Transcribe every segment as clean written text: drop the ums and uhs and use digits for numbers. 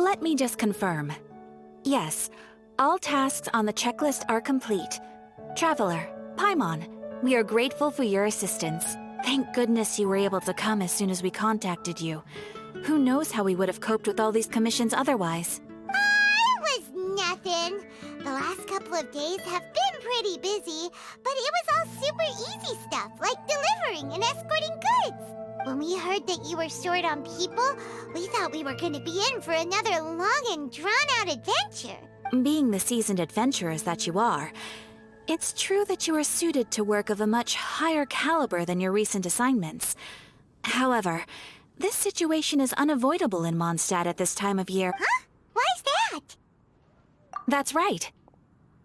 Let me just confirm. Yes, all tasks on the checklist are complete. Traveler, Paimon, we are grateful for your assistance. Thank goodness you were able to come as soon as we contacted you. Who knows how we would have coped with all these commissions otherwise? It was nothing. The last couple of days have been pretty busy, but it was all super easy stuff, like delivering and escorting goods. When we heard that you were short on people, we thought we were going to be in for another long and drawn-out adventure. Being the seasoned adventurers that you are, it's true that you are suited to work of a much higher caliber than your recent assignments. However, this situation is unavoidable in Mondstadt at this time of year. Huh? Why's that? That's right.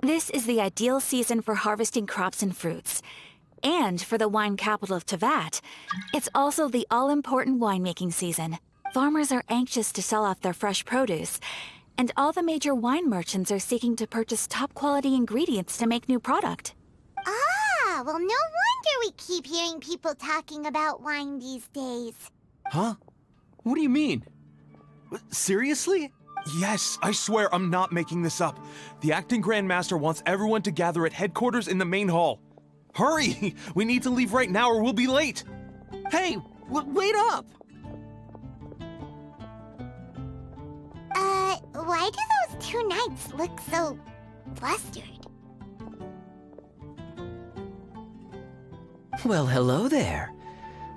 This is the ideal season for harvesting crops and fruits. And for the wine capital of Teyvat, it's also the all-important winemaking season. Farmers are anxious to sell off their fresh produce, and all the major wine merchants are seeking to purchase top-quality ingredients to make new product. Ah, well, no wonder we keep hearing people talking about wine these days. Huh? What do you mean? Seriously? Yes, I swear I'm not making this up. The acting Grand Master wants everyone to gather at headquarters in the main hall. Hurry! We need to leave right now or we'll be late! Hey, wait up! Why do those two knights look so flustered? Well, hello there.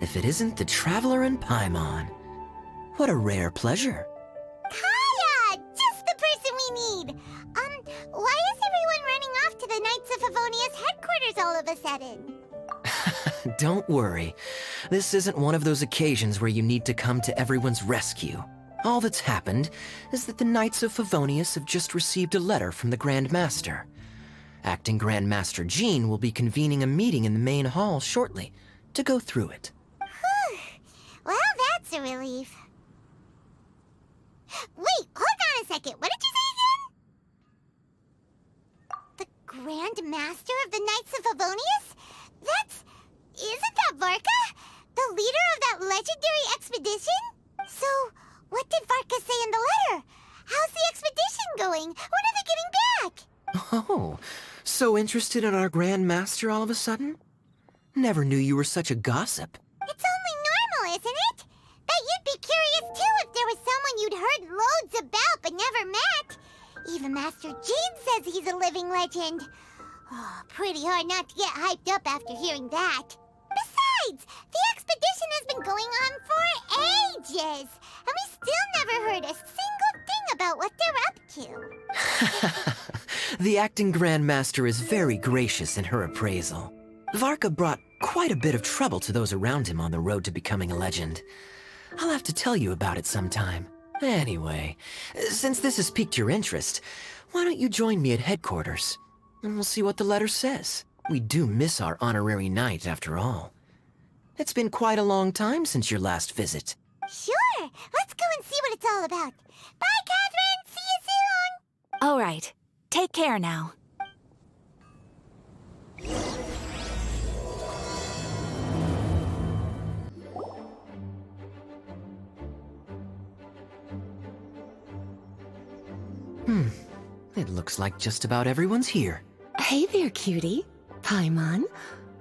If it isn't the Traveler and Paimon. What a rare pleasure. Kaya! Just the person we need! Why is everyone running off to the Knights of Favonia's headquarters all of a sudden? Don't worry. This isn't one of those occasions where you need to come to everyone's rescue. All that's happened is that the Knights of Favonius have just received a letter from the Grand Master. Acting Grand Master Jean will be convening a meeting in the main hall shortly to go through it. Whew. Well, that's a relief. Wait, hold on a second. What did you say again? The Grand Master of the Knights of Favonius? Isn't that Varka? The leader of that legendary expedition? So, what did Varka say in the letter? How's the expedition going? When are they getting back? Oh, so interested in our Grand Master all of a sudden? Never knew you were such a gossip. It's only normal, isn't it? Bet you'd be curious too if there was someone you'd heard loads about but never met. Even Master Jean says he's a living legend. Oh, pretty hard not to get hyped up after hearing that. Besides, the expedition has been going on for ages, and we still never heard a single thing about what they're up to. The acting Grand Master is very gracious in her appraisal. Varka brought quite a bit of trouble to those around him on the road to becoming a legend. I'll have to tell you about it sometime. Anyway, since this has piqued your interest, why don't you join me at headquarters? And we'll see what the letter says. We do miss our honorary knight, after all. It's been quite a long time since your last visit. Sure, let's go and see what it's all about. Bye, Catherine! See you soon! All right. Take care now. It looks like just about everyone's here. Hey there, cutie. Paimon.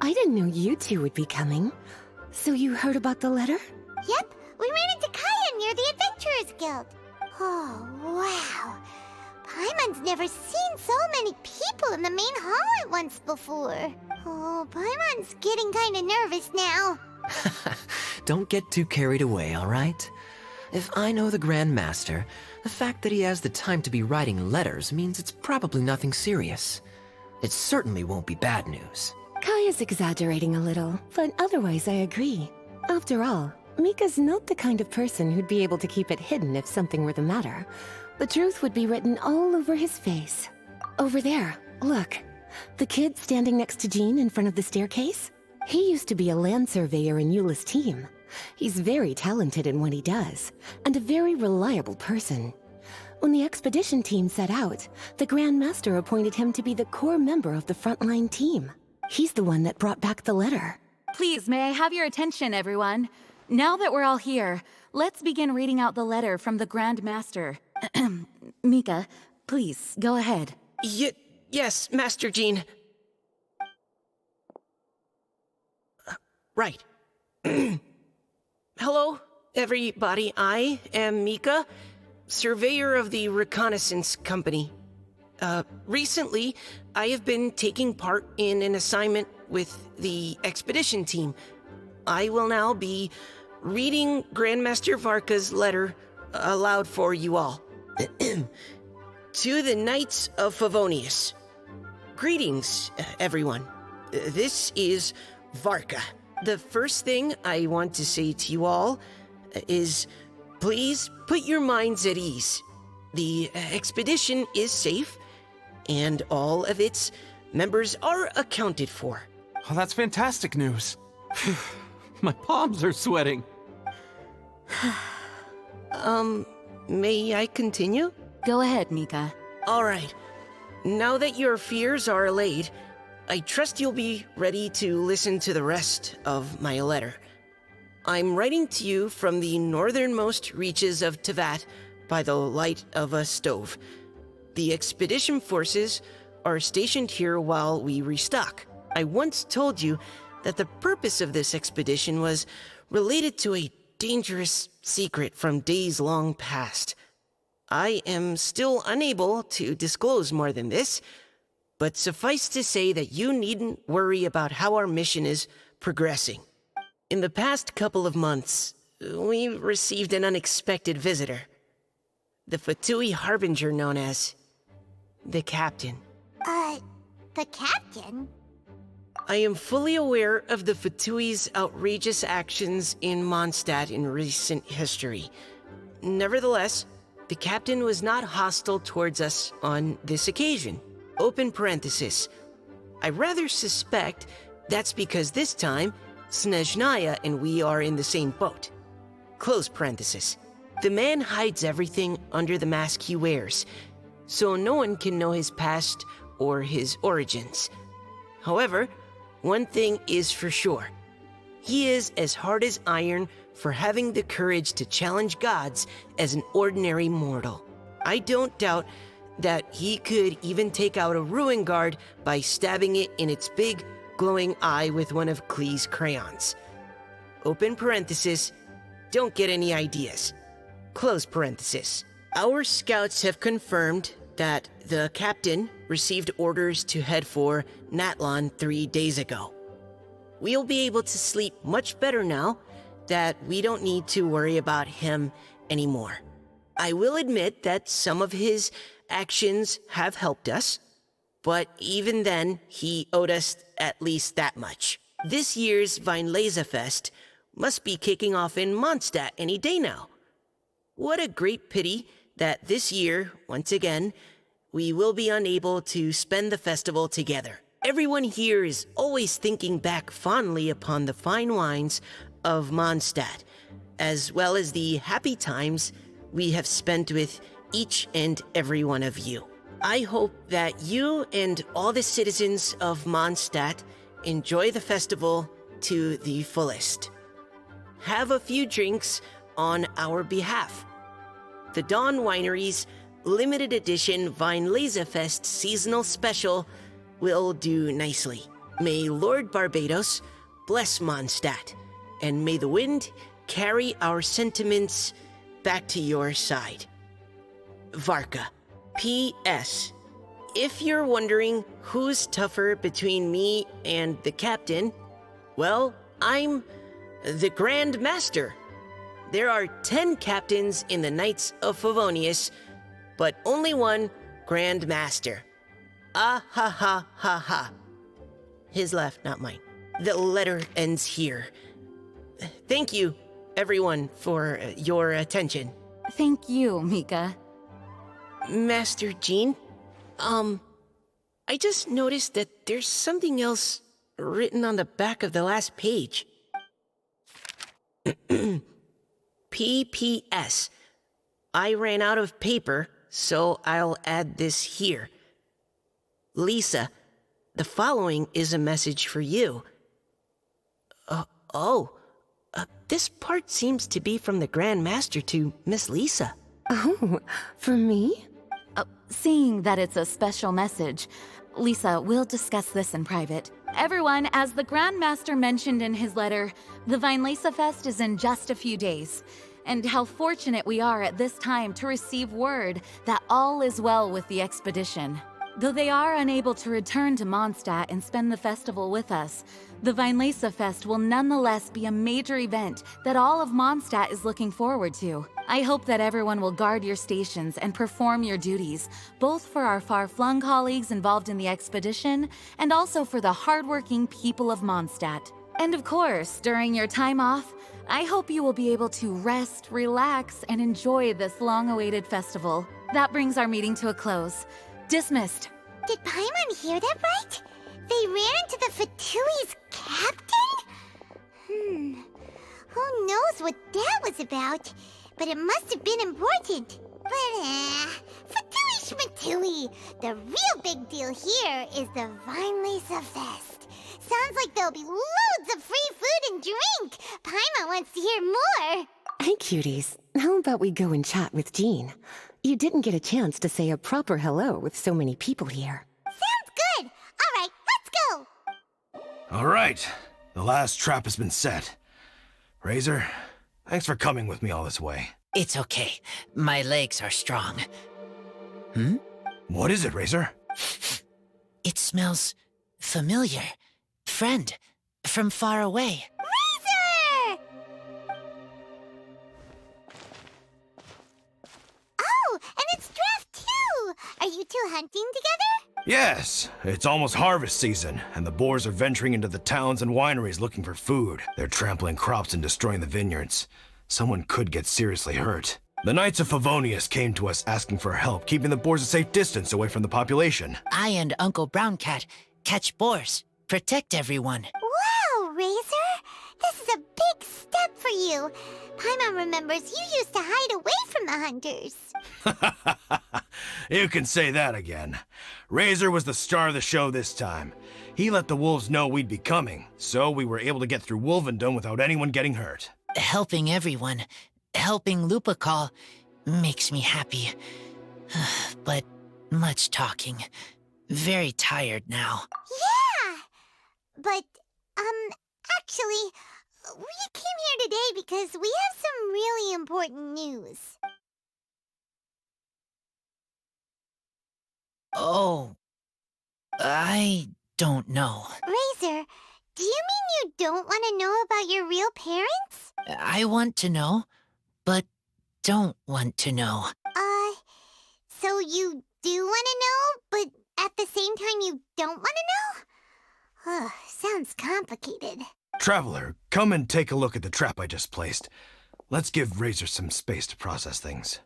I didn't know you two would be coming. So you heard about the letter? Yep, we ran into Kaya near the Adventurers Guild. Oh, wow. Paimon's never seen so many people in the main hall at once before. Oh, Paimon's getting kind of nervous now. Don't get too carried away, all right? If I know the Grand Master, the fact that he has the time to be writing letters means it's probably nothing serious. It certainly won't be bad news. Kaya's exaggerating a little, but otherwise I agree. After all, Mika's not the kind of person who'd be able to keep it hidden if something were the matter. The truth would be written all over his face. Over there, look. The kid standing next to Jean in front of the staircase? He used to be a land surveyor in Eula's team. He's very talented in what he does, and a very reliable person. When the expedition team set out, the Grand Master appointed him to be the core member of the frontline team. He's the one that brought back the letter. Please, may I have your attention, everyone? Now that we're all here, let's begin reading out the letter from the Grand Master. Mika, please, go ahead. Yes, Master Jean. Right. Hello, everybody. I am Mika, surveyor of the Reconnaissance Company. Recently, I have been taking part in an assignment with the expedition team. I will now be reading Grandmaster Varka's letter aloud for you all. To the Knights of Favonius. Greetings, everyone. This is Varka. The first thing I want to say to you all is please put your minds at ease. The expedition is safe, and all of its members are accounted for. Oh, that's fantastic news. My palms are sweating. May I continue? Go ahead, Mika. All right. Now that your fears are allayed, I trust you'll be ready to listen to the rest of my letter. I'm writing to you from the northernmost reaches of Teyvat by the light of a stove. The expedition forces are stationed here while we restock. I once told you that the purpose of this expedition was related to a dangerous secret from days long past. I am still unable to disclose more than this, but suffice to say that you needn't worry about how our mission is progressing. In the past couple of months, we received an unexpected visitor. The Fatui Harbinger known as the Captain. The Captain? I am fully aware of the Fatui's outrageous actions in Mondstadt in recent history. Nevertheless, the Captain was not hostile towards us on this occasion. Open parenthesis. I rather suspect that's because this time, Snezhnaya and we are in the same boat. Close parenthesis. The man hides everything under the mask he wears, so no one can know his past or his origins. However, one thing is for sure. He is as hard as iron for having the courage to challenge gods as an ordinary mortal. I don't doubt that he could even take out a ruin guard by stabbing it in its big, glowing eye with one of Klee's crayons. Open parenthesis, don't get any ideas. Close parenthesis. Our scouts have confirmed that the Captain received orders to head for Natlan 3 days ago. We'll be able to sleep much better now that we don't need to worry about him anymore. I will admit that some of his actions have helped us, but even then, he owed us at least that much. This year's Weinlese Fest must be kicking off in Mondstadt any day now. What a great pity that this year, once again, we will be unable to spend the festival together. Everyone here is always thinking back fondly upon the fine wines of Mondstadt, as well as the happy times we have spent with each and every one of you. I hope that you and all the citizens of Mondstadt enjoy the festival to the fullest. Have a few drinks on our behalf. The Dawn Winery's limited edition Weinlese Fest seasonal special will do nicely. May Lord Barbados bless Mondstadt, and may the wind carry our sentiments back to your side. Varka. P.S. If you're wondering who's tougher between me and the Captain, well, I'm the Grand Master. There are 10 captains in the Knights of Favonius, but only one Grand Master. Ah ha ha ha ha. His left, not mine. The letter ends here. Thank you, everyone, for your attention. Thank you, Mika. Master Jean, I just noticed that there's something else written on the back of the last page. P.P.S. I ran out of paper, so I'll add this here. Lisa, the following is a message for you. This part seems to be from the Grand Master to Miss Lisa. Oh, for me? Seeing that it's a special message, Lisa, we'll discuss this in private. Everyone, as the Grandmaster mentioned in his letter, the Vinelesa Fest is in just a few days. And how fortunate we are at this time to receive word that all is well with the expedition. Though they are unable to return to Mondstadt and spend the festival with us, the Vinelesa Fest will nonetheless be a major event that all of Mondstadt is looking forward to. I hope that everyone will guard your stations and perform your duties, both for our far-flung colleagues involved in the expedition and also for the hardworking people of Mondstadt. And of course, during your time off, I hope you will be able to rest, relax, and enjoy this long-awaited festival. That brings our meeting to a close. Dismissed. Did Paimon hear that right? They ran into the Fatui's captain? Who knows what that was about? But it must have been important. But, Fatui Schmatui. The real big deal here is the Vinelesa Fest. Sounds like there'll be loads of free food and drink. Paimon wants to hear more. Hey, cuties. How about we go and chat with Jean? You didn't get a chance to say a proper hello with so many people here. Sounds good. All right, let's go. All right, the last trap has been set. Razor, thanks for coming with me all this way. It's okay. My legs are strong. What is it, Razor? It smells familiar. Friend, from far away. Razor! Oh, and it's Draft too. Are you two hunting together? Yes, it's almost harvest season, and the boars are venturing into the towns and wineries looking for food. They're trampling crops and destroying the vineyards. Someone could get seriously hurt. The Knights of Favonius came to us asking for help, keeping the boars a safe distance away from the population. I and Uncle Brown Cat catch boars, protect everyone. Wow, Razor! This is a big step for you. Paimon remembers you used to hide away from the hunters. You can say that again. Razor was the star of the show this time. He let the wolves know we'd be coming, so we were able to get through Wolvendom without anyone getting hurt. Helping everyone, helping Lupercal, makes me happy. But much talking. Very tired now. Yeah! But, actually, we came here today because we have some really important news. Oh, I don't know. Razor, do you mean you don't want to know about your real parents? I want to know, but don't want to know. So you do want to know, but at the same time you don't want to know? Sounds complicated. Traveler, come and take a look at the trap I just placed. Let's give Razor some space to process things.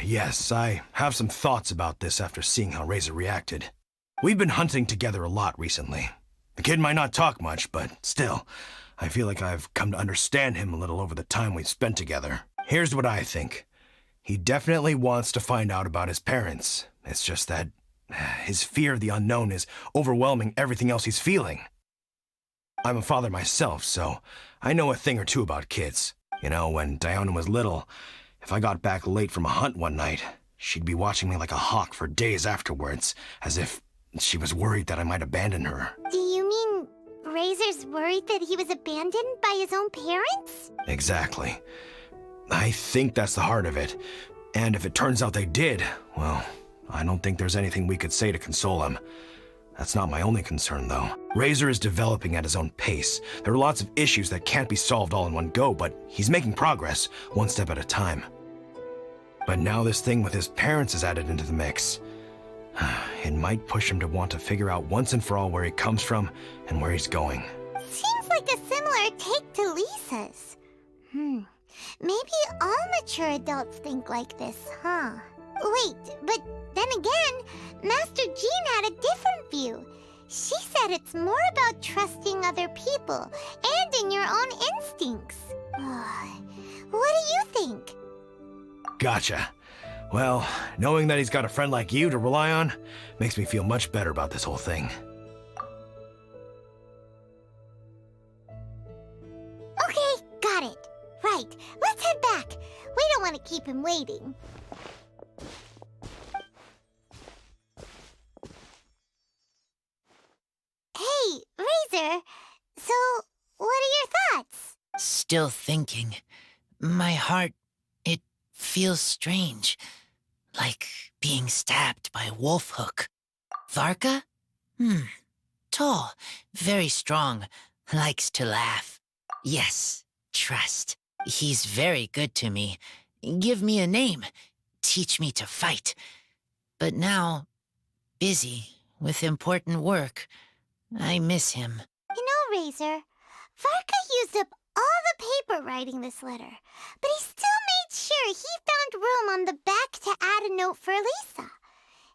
Yes, I have some thoughts about this after seeing how Razor reacted. We've been hunting together a lot recently. The kid might not talk much, but still, I feel like I've come to understand him a little over the time we've spent together. Here's what I think. He definitely wants to find out about his parents. It's just that his fear of the unknown is overwhelming everything else he's feeling. I'm a father myself, so I know a thing or two about kids. You know, when Diona was little, if I got back late from a hunt one night, she'd be watching me like a hawk for days afterwards, as if she was worried that I might abandon her. Do you mean Razor's worried that he was abandoned by his own parents? Exactly. I think that's the heart of it. And if it turns out they did, well, I don't think there's anything we could say to console him. That's not my only concern, though. Razor is developing at his own pace. There are lots of issues that can't be solved all in one go, but he's making progress, one step at a time. But now this thing with his parents is added into the mix. It might push him to want to figure out once and for all where he comes from and where he's going. Seems like a similar take to Lisa's. Maybe all mature adults think like this, huh? Wait, but then again, Master Jean had a different view. She said it's more about trusting other people and in your own instincts. What do you think? Gotcha. Well, knowing that he's got a friend like you to rely on makes me feel much better about this whole thing. Okay, got it. Right, let's head back. We don't want to keep him waiting. Hey, Razor. So, what are your thoughts? Still thinking. My heart, it feels strange. Like being stabbed by a wolf hook. Varka? Tall, very strong, likes to laugh. Yes, trust. He's very good to me. Give me a name. Teach me to fight. But now, busy with important work. I miss him. You know, Razor, Varka used up all the paper writing this letter, but he still made sure he found room on the back to add a note for Lisa.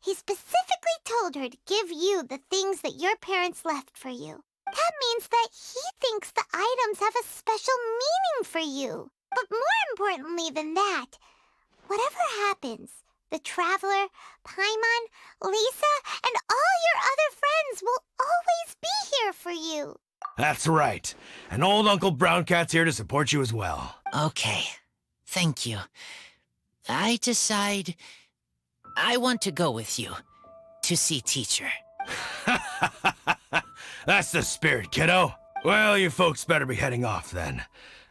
He specifically told her to give you the things that your parents left for you. That means that he thinks the items have a special meaning for you. But more importantly than that, whatever happens, the Traveler, Paimon, Lisa, and all your other friends will always be here for you. That's right. And old Uncle Brown Cat's here to support you as well. Okay, thank you. I decide I want to go with you to see teacher. That's the spirit, kiddo. Well, you folks better be heading off then.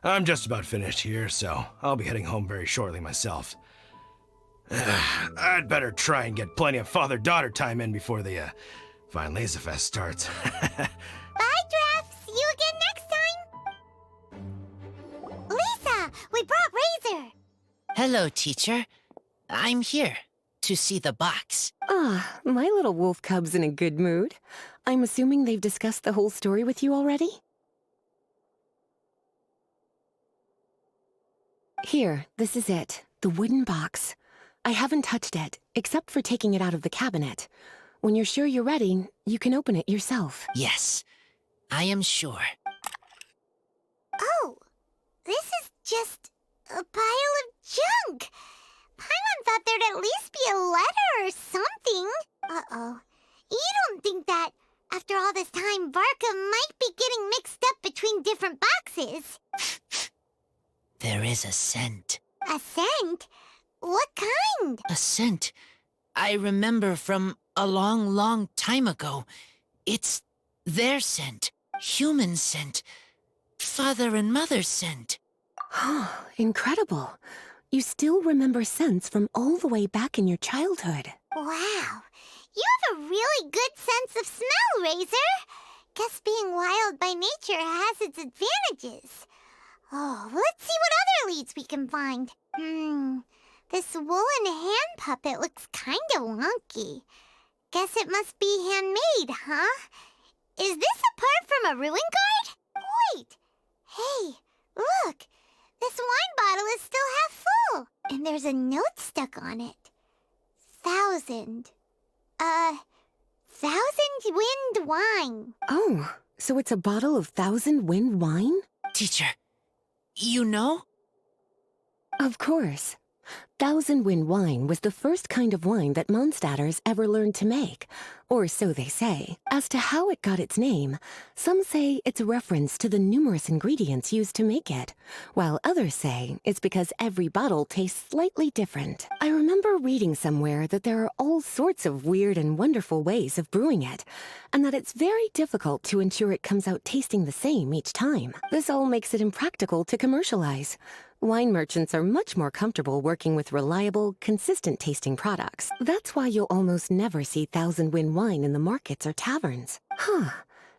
I'm just about finished here, so I'll be heading home very shortly myself. I'd better try and get plenty of father-daughter time in before the fine Laser Fest starts. Bye, Drafts. See you again next time. Lisa, we brought Razor. Hello, teacher. I'm here to see the box. Ah, my little wolf cub's in a good mood. I'm assuming they've discussed the whole story with you already? Here, this is it. The wooden box. I haven't touched it, except for taking it out of the cabinet. When you're sure you're ready, you can open it yourself. Yes, I am sure. Oh, this is just a pile of junk. Paimon thought there'd at least be a letter or something. Uh-oh. You don't think that, after all this time, Varka might be getting mixed up between different boxes? There is a scent. A scent? What kind? A scent I remember from a long, long time ago. It's their scent. Human scent. Father and mother scent. Incredible. You still remember scents from all the way back in your childhood. Wow. You have a really good sense of smell, Razor. Guess being wild by nature has its advantages. Oh, let's see what other leads we can find. This woolen hand puppet looks kind of wonky. Guess it must be handmade, huh? Is this a part from a ruin guard? Wait. Hey, look. This wine bottle is still half full. And there's a note stuck on it. 1,000 wind wine. Oh, so it's a bottle of 1,000 wind wine? Teacher, you know? Of course. 1,000 wind wine was the first kind of wine that Mondstadters ever learned to make, or so they say. As to how it got its name, some say it's a reference to the numerous ingredients used to make it, while others say it's because every bottle tastes slightly different. I remember reading somewhere that there are all sorts of weird and wonderful ways of brewing it, and that it's very difficult to ensure it comes out tasting the same each time. This all makes it impractical to commercialize. Wine merchants are much more comfortable working with reliable, consistent-tasting products. That's why you'll almost never see 1,000 wind wine in the markets or taverns.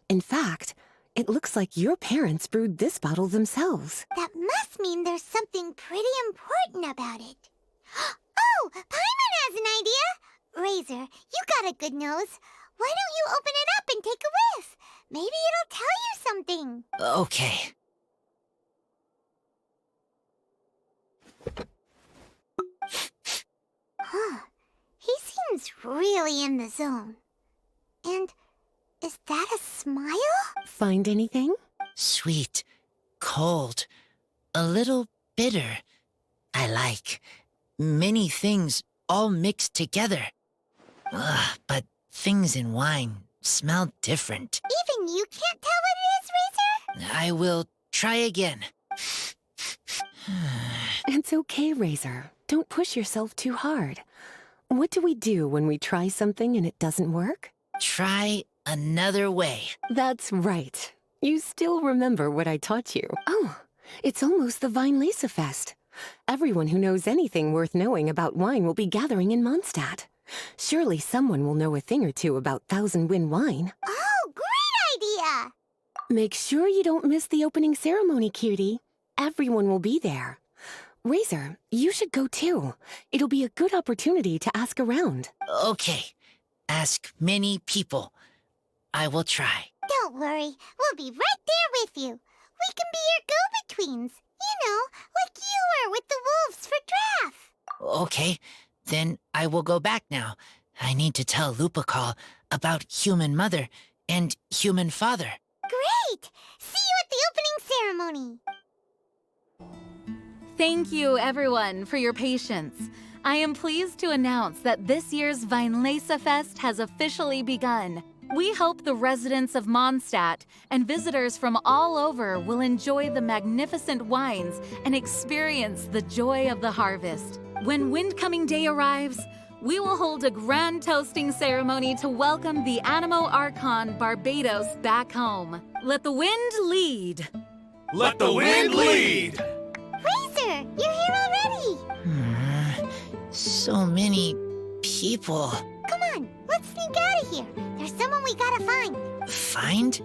In fact, it looks like your parents brewed this bottle themselves. That must mean there's something pretty important about it. Oh, Paimon has an idea! Razor, you got a good nose. Why don't you open it up and take a whiff? Maybe it'll tell you something. Okay. He seems really in the zone. And is that a smile? Find anything? Sweet, cold, a little bitter. I like many things all mixed together. But things in wine smell different. Even you can't tell what it is, Razor? I will try again. It's okay, Razor. Don't push yourself too hard. What do we do when we try something and it doesn't work? Try another way. That's right. You still remember what I taught you. Oh, it's almost the Weinlese Fest. Everyone who knows anything worth knowing about wine will be gathering in Mondstadt. Surely someone will know a thing or two about Thousand Wind wine. Oh, great idea! Make sure you don't miss the opening ceremony, cutie. Everyone will be there. Razor, you should go too. It'll be a good opportunity to ask around. Okay. Ask many people. I will try. Don't worry, we'll be right there with you. We can be your go-betweens. You know, like you were with the wolves for Draff. Okay, then I will go back now. I need to tell Lupercal about Human Mother and Human Father. Great! See you at the opening ceremony. Thank you, everyone, for your patience. I am pleased to announce that this year's Weinlese Fest has officially begun. We hope the residents of Mondstadt and visitors from all over will enjoy the magnificent wines and experience the joy of the harvest. When Windcoming Day arrives, we will hold a grand toasting ceremony to welcome the Animo Archon Barbados back home. Let the wind lead. Let the wind lead! Razor, you're here already. So many people. Come on, let's sneak out of here. There's someone we gotta find. Find?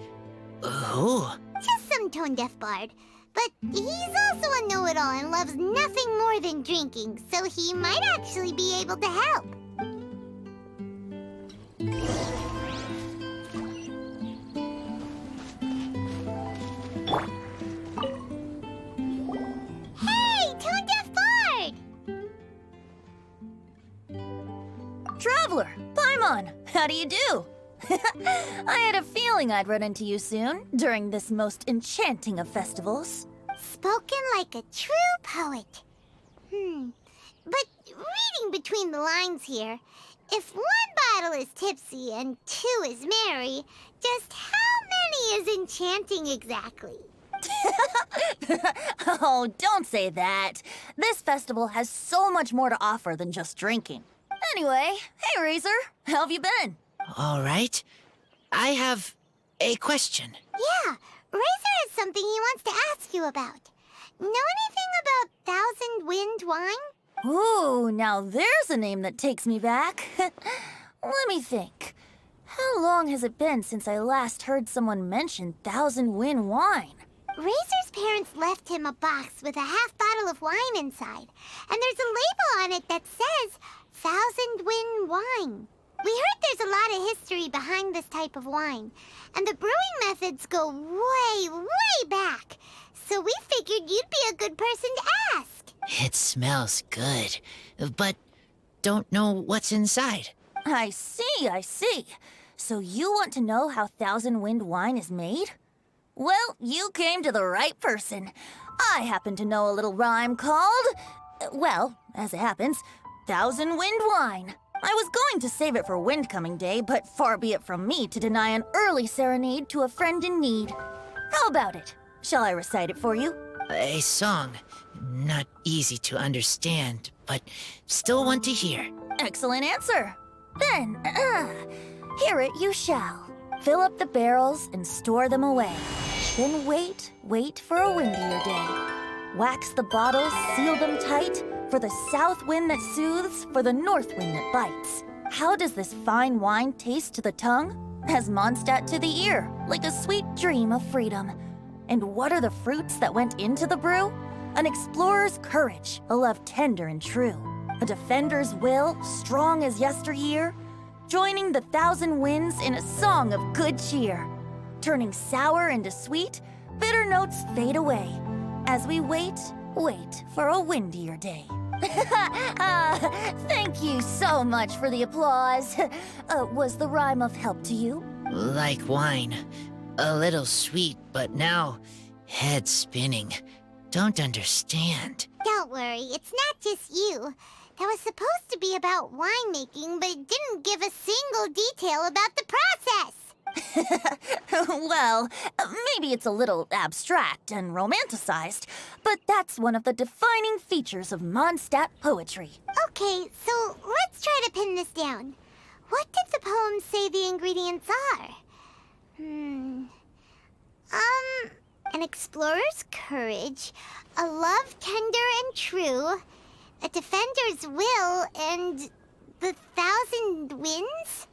Who? Just some tone-deaf bard. But he's also a know-it-all and loves nothing more than drinking, so he might actually be able to help. Hey, tone-deaf bard! Traveler, Paimon, how do you do? I had a feeling I'd run into you soon, during this most enchanting of festivals. Spoken like a true poet. But reading between the lines here, if one bottle is tipsy and two is merry, just how many is enchanting exactly? Oh, don't say that. This festival has so much more to offer than just drinking. Anyway, hey Razor, how have you been? All right. I have a question. Yeah, Razor has something he wants to ask you about. Know anything about Thousand Wind wine? Ooh, now there's a name that takes me back. Let me think. How long has it been since I last heard someone mention Thousand Wind wine? Razor's parents left him a box with a half bottle of wine inside, and there's a label on it that says Thousand Wind wine. We heard there's a lot of history behind this type of wine, and the brewing methods go way, way back. So we figured you'd be a good person to ask. It smells good, but don't know what's inside. I see. So you want to know how Thousand Wind wine is made? Well, you came to the right person. I happen to know a little rhyme called, well, as it happens, Thousand Wind wine. I was going to save it for Windcoming Day, but far be it from me to deny an early serenade to a friend in need. How about it? Shall I recite it for you? A song. Not easy to understand, but still want to hear. Excellent answer. Then, hear it you shall. Fill up the barrels and store them away. Then wait for a windier day. Wax the bottles, seal them tight, for the south wind that soothes, for the north wind that bites. How does this fine wine taste to the tongue? As Mondstadt to the ear, like a sweet dream of freedom. And what are the fruits that went into the brew? An explorer's courage, a love tender and true. A defender's will, strong as yesteryear. Joining the thousand winds in a song of good cheer. Turning sour into sweet, bitter notes fade away. As we wait for a windier day. Thank you so much for the applause. Was the rhyme of help to you? Like wine. A little sweet, but now head spinning. Don't understand. Don't worry, it's not just you. That was supposed to be about winemaking, but it didn't give a single detail about the process. Well, maybe it's a little abstract and romanticized, but that's one of the defining features of Mondstadt poetry. Okay, so let's try to pin this down. What did the poem say the ingredients are? An explorer's courage, a love tender and true, a defender's will, and the 1,000 winds?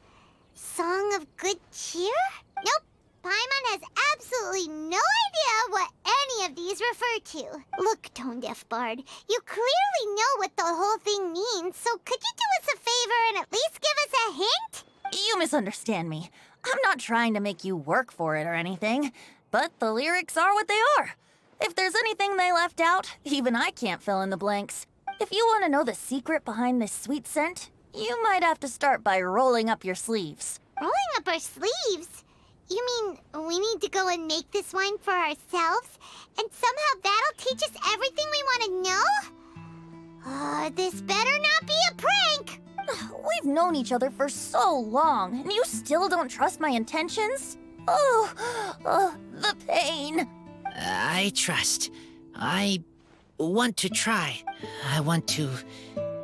Song of good cheer? Nope. Paimon has absolutely no idea what any of these refer to. Look, tone-deaf bard, you clearly know what the whole thing means, so could you do us a favor and at least give us a hint? You misunderstand me. I'm not trying to make you work for it or anything, but the lyrics are what they are. If there's anything they left out, even I can't fill in the blanks. If you want to know the secret behind this sweet scent, you might have to start by rolling up your sleeves. Rolling up our sleeves? You mean we need to go and make this wine for ourselves? And somehow that'll teach us everything we want to know? This better not be a prank! We've known each other for so long, and you still don't trust my intentions? Oh, the pain. I trust. I want to try. I want to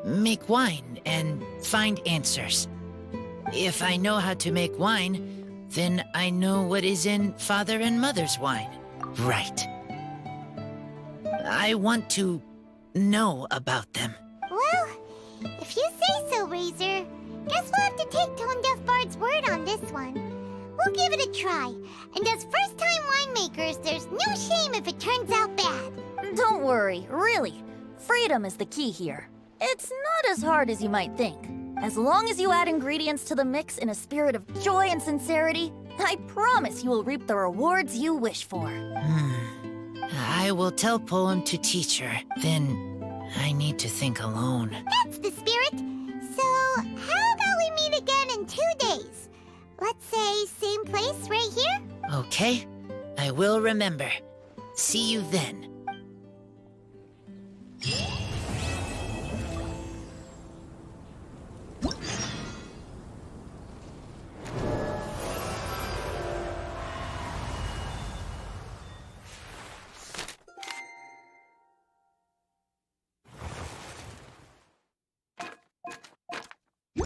make wine and find answers. If I know how to make wine, then I know what is in Father and Mother's wine. Right. I want to know about them. Well, if you say so, Razor, guess we'll have to take Tone Deaf Bard's word on this one. We'll give it a try, and as first-time winemakers, there's no shame if it turns out bad. Don't worry, really. Freedom is the key here. It's not as hard as you might think. As long as you add ingredients to the mix in a spirit of joy and sincerity, I promise you will reap the rewards you wish for. I will tell Poem to teacher. Then I need to think alone. That's the spirit. So, how about we meet again in 2 days? Let's say same place right here? Okay, I will remember. See you then.